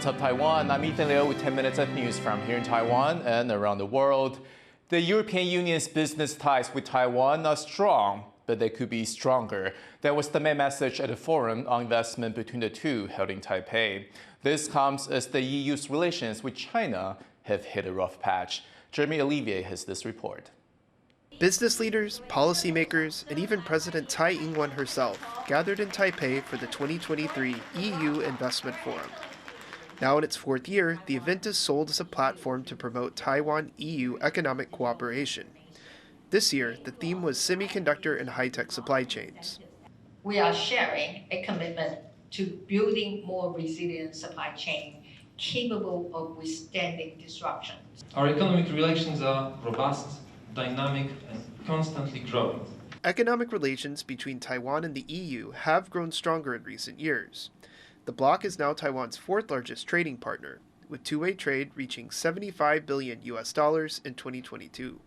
What's up, Taiwan? I'm Ethan Liu with 10 minutes of news from here in Taiwan and around the world. The European Union's business ties with Taiwan are strong, but they could be stronger. That was the main message at a forum on investment between the two held in Taipei. This comes as the EU's relations with China have hit a rough patch. Jeremy Olivier has this report. Business leaders, policymakers, and even President Tsai Ing-wen herself gathered in Taipei for the 2023 EU Investment Forum. Now in its fourth year, the event is sold as a platform to promote Taiwan-EU economic cooperation. This year, the theme was semiconductor and high-tech supply chains. We are sharing a commitment to building more resilient supply chain capable of withstanding disruptions. Our economic relations are robust, dynamic, and constantly growing. Economic relations between Taiwan and the EU have grown stronger in recent years. The bloc is now Taiwan's fourth largest trading partner, with two-way trade reaching $75 billion in 2022.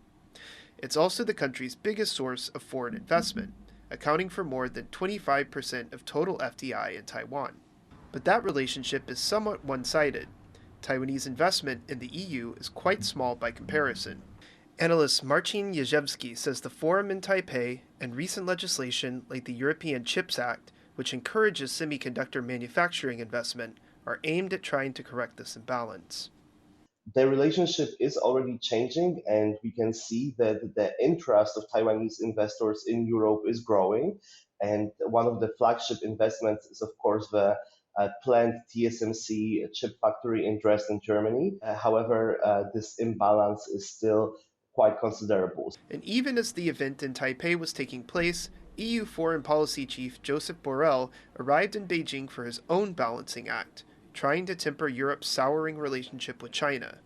It's also the country's biggest source of foreign investment, accounting for more than 25% of total FDI in Taiwan. But that relationship is somewhat one-sided. Taiwanese investment in the EU is quite small by comparison. Analyst Marcin Jezewski says the forum in Taipei and recent legislation like the European Chips Act, which encourages semiconductor manufacturing investment, are aimed at trying to correct this imbalance. The relationship is already changing, and we can see that the interest of Taiwanese investors in Europe is growing. And one of the flagship investments is, of course, the planned TSMC chip factory in Dresden, Germany. However, this imbalance is still quite considerable. And even as the event in Taipei was taking place, EU Foreign Policy Chief Joseph Borrell arrived in Beijing for his own balancing act, trying to temper Europe's souring relationship with China.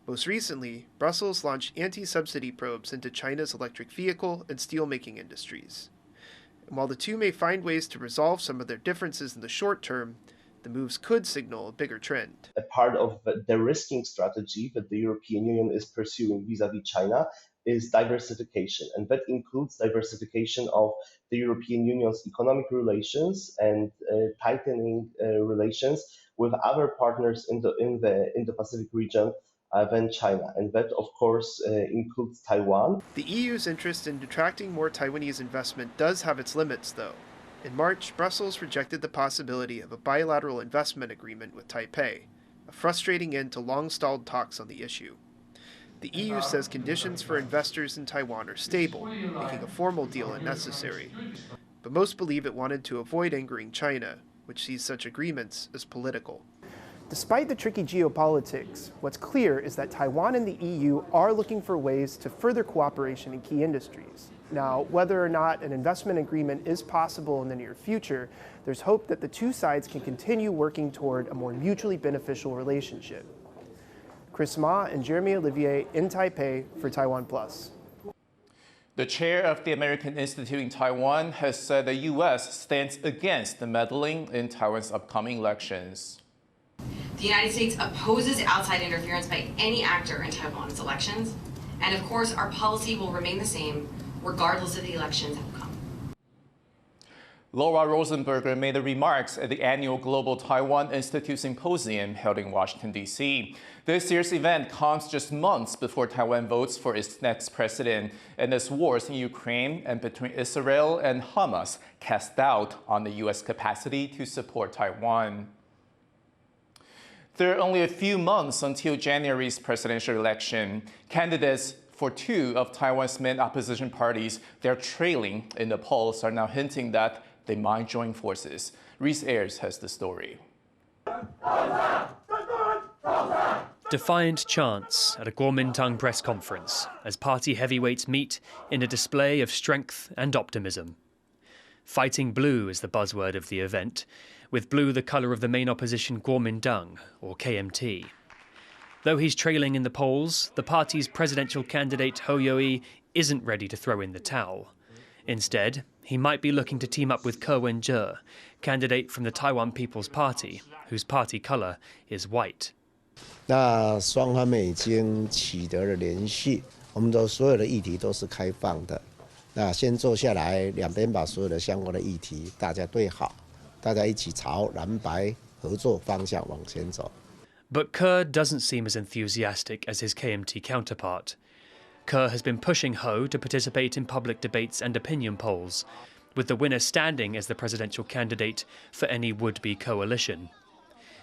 Most recently, Brussels launched anti-subsidy probes into China's electric vehicle and steelmaking industries. And while the two may find ways to resolve some of their differences in the short term, the moves could signal a bigger trend. A part of the risking strategy that the European Union is pursuing vis-à-vis China is diversification, and that includes diversification of the European Union's economic relations and tightening relations with other partners in the Indo-Pacific region than China, and that of course includes Taiwan. The EU's interest in attracting more Taiwanese investment does have its limits, though. In March, Brussels rejected the possibility of a bilateral investment agreement with Taipei, a frustrating end to long-stalled talks on the issue. The EU says conditions for investors in Taiwan are stable, making a formal deal unnecessary. But most believe it wanted to avoid angering China, which sees such agreements as political. Despite the tricky geopolitics, what's clear is that Taiwan and the EU are looking for ways to further cooperation in key industries. Now, whether or not an investment agreement is possible in the near future, there's hope that the two sides can continue working toward a more mutually beneficial relationship. Chris Ma and Jeremy Olivier in Taipei for TaiwanPlus. The chair of the American Institute in Taiwan has said the U.S. stands against the meddling in Taiwan's upcoming elections. The United States opposes outside interference by any actor in Taiwan's elections, and of course our policy will remain the same regardless of the election's outcome. Laura Rosenberger made the remarks at the annual Global Taiwan Institute Symposium held in Washington, D.C. This year's event comes just months before Taiwan votes for its next president, and as wars in Ukraine and between Israel and Hamas cast doubt on the U.S. capacity to support Taiwan. There are only a few months until January's presidential election. Candidates for two of Taiwan's main opposition parties, they're trailing in the polls, are now hinting that they might join forces. Reese Ayers has the story. Defiant chants at a Kuomintang press conference as party heavyweights meet in a display of strength and optimism. Fighting blue is the buzzword of the event, with blue the colour of the main opposition Kuomintang, or KMT. Though he's trailing in the polls, the party's presidential candidate Ho Yo-i isn't ready to throw in the towel. Instead, he might be looking to team up with Ko Wen-je, candidate from the Taiwan People's Party, whose party colour is white. 那双方面已经取得了联系，我们的所有的议题都是开放的。那先坐下来，两边把所有的相关的议题大家对好，大家一起朝蓝白合合作方向往前走。 But Kerr doesn't seem as enthusiastic as his KMT counterpart. Kerr has been pushing Ho to participate in public debates and opinion polls, with the winner standing as the presidential candidate for any would-be coalition.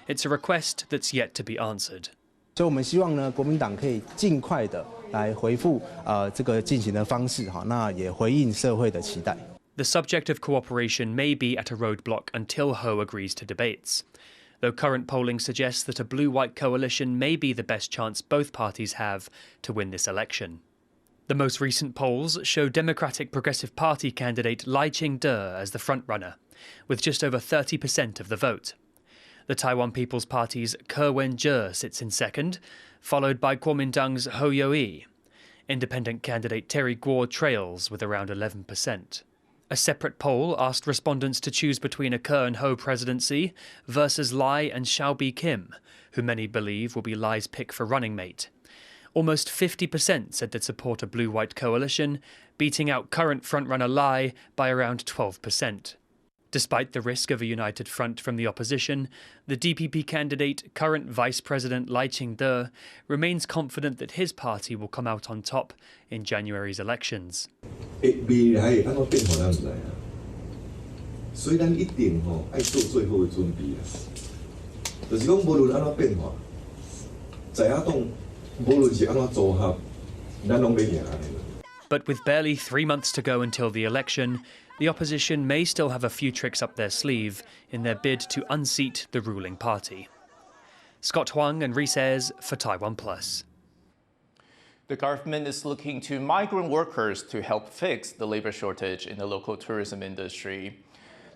It's a request that's yet to be answered. 所以我们希望呢，国民党可以尽快的来回复这个进行的方式，哈，那也回应社会的期待。 The subject of cooperation may be at a roadblock until Ho agrees to debates, though current polling suggests that a blue-white coalition may be the best chance both parties have to win this election. The most recent polls show Democratic Progressive Party candidate Lai Ching-te as the frontrunner, with just over 30% of the vote. The Taiwan People's Party's Ke Wen-je sits in second, followed by Kuomintang's Ho Yo-i. Independent candidate Terry Guo trails with around 11%. A separate poll asked respondents to choose between a Ke and Ho presidency versus Lai and Xiaobi Kim, who many believe will be Lai's pick for running mate. Almost 50% said they'd support a blue-white coalition, beating out current frontrunner Lai by around 12%. Despite the risk of a united front from the opposition, the DPP candidate, current Vice President Lai Ching-te, remains confident that his party will come out on top in January's elections. 未来会安怎变化咱唔知啊，所以咱一定爱做最好的准备啊。就是讲无论安怎变化，在下当无论是安怎组合，咱拢要赢安尼。 But with barely 3 months to go until the election, the opposition may still have a few tricks up their sleeve in their bid to unseat the ruling party. Scott Huang and Reese Ayres for TaiwanPlus. The government is looking to migrant workers to help fix the labor shortage in the local tourism industry.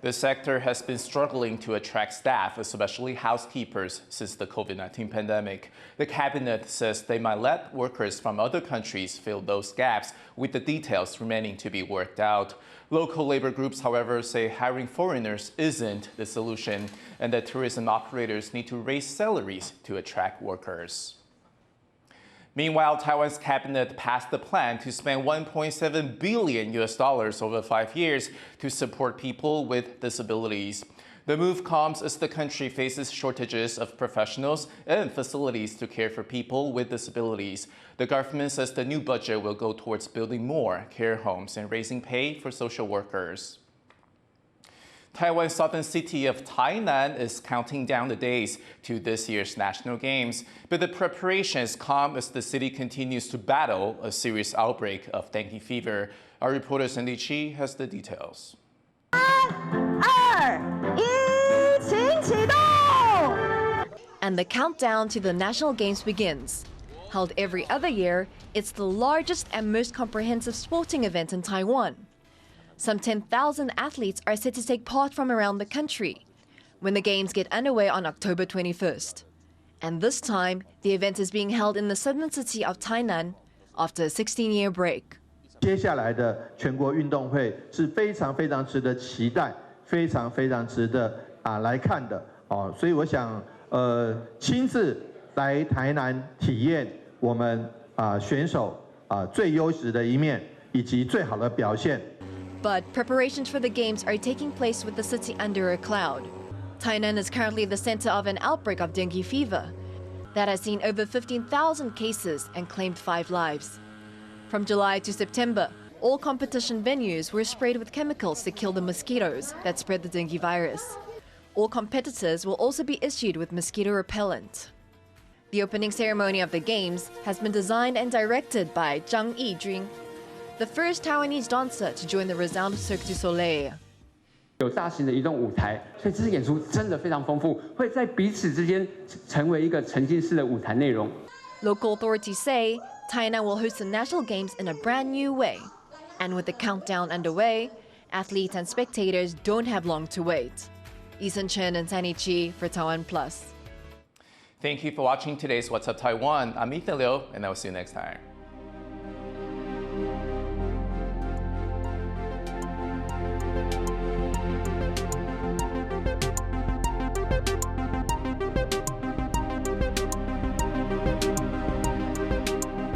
The sector has been struggling to attract staff, especially housekeepers, since the COVID-19 pandemic. The cabinet says they might let workers from other countries fill those gaps, with the details remaining to be worked out. Local labor groups, however, say hiring foreigners isn't the solution, and that tourism operators need to raise salaries to attract workers. Meanwhile, Taiwan's cabinet passed the plan to spend $1.7 billion over 5 years to support people with disabilities. The move comes as the country faces shortages of professionals and facilities to care for people with disabilities. The government says the new budget will go towards building more care homes and raising pay for social workers. Taiwan's southern city of Tainan is counting down the days to this year's National Games, but the preparations come as the city continues to battle a serious outbreak of dengue fever. Our reporter Cindy Chi has the details. And the countdown to the National Games begins. Held every other year, it's the largest and most comprehensive sporting event in Taiwan. Some 10,000 athletes are set to take part from around the country when the Games get underway on October 21st. And this time, the event is being held in the southern city of Tainan after a 16-year break. 接下来的全国运动会是非常非常值得期待，非常非常值得来看的哦。所以我想亲自来台南体验我们选手最优质的一面以及最好的表现。 But preparations for the Games are taking place with the city under a cloud. Tainan is currently the center of an outbreak of dengue fever that has seen over 15,000 cases and claimed 5 lives. From July to September, all competition venues were sprayed with chemicals to kill the mosquitoes that spread the dengue virus. All competitors will also be issued with mosquito repellent. The opening ceremony of the Games has been designed and directed by Zhang Yijun, the first Taiwanese dancer to join the renowned Cirque du Soleil. 有大型的移动舞台，所以这次演出真的非常丰富，会在彼此之间成为一个沉浸式的舞台内容。Local authorities say Tainan will host the National Games in a brand new way. And with the countdown underway, athletes and spectators don't have long to wait. Eason Chen and Sandy Chi for TaiwanPlus. Thank you for watching today's What's Up Taiwan. I'm Ethan Liu, and I will see you next time.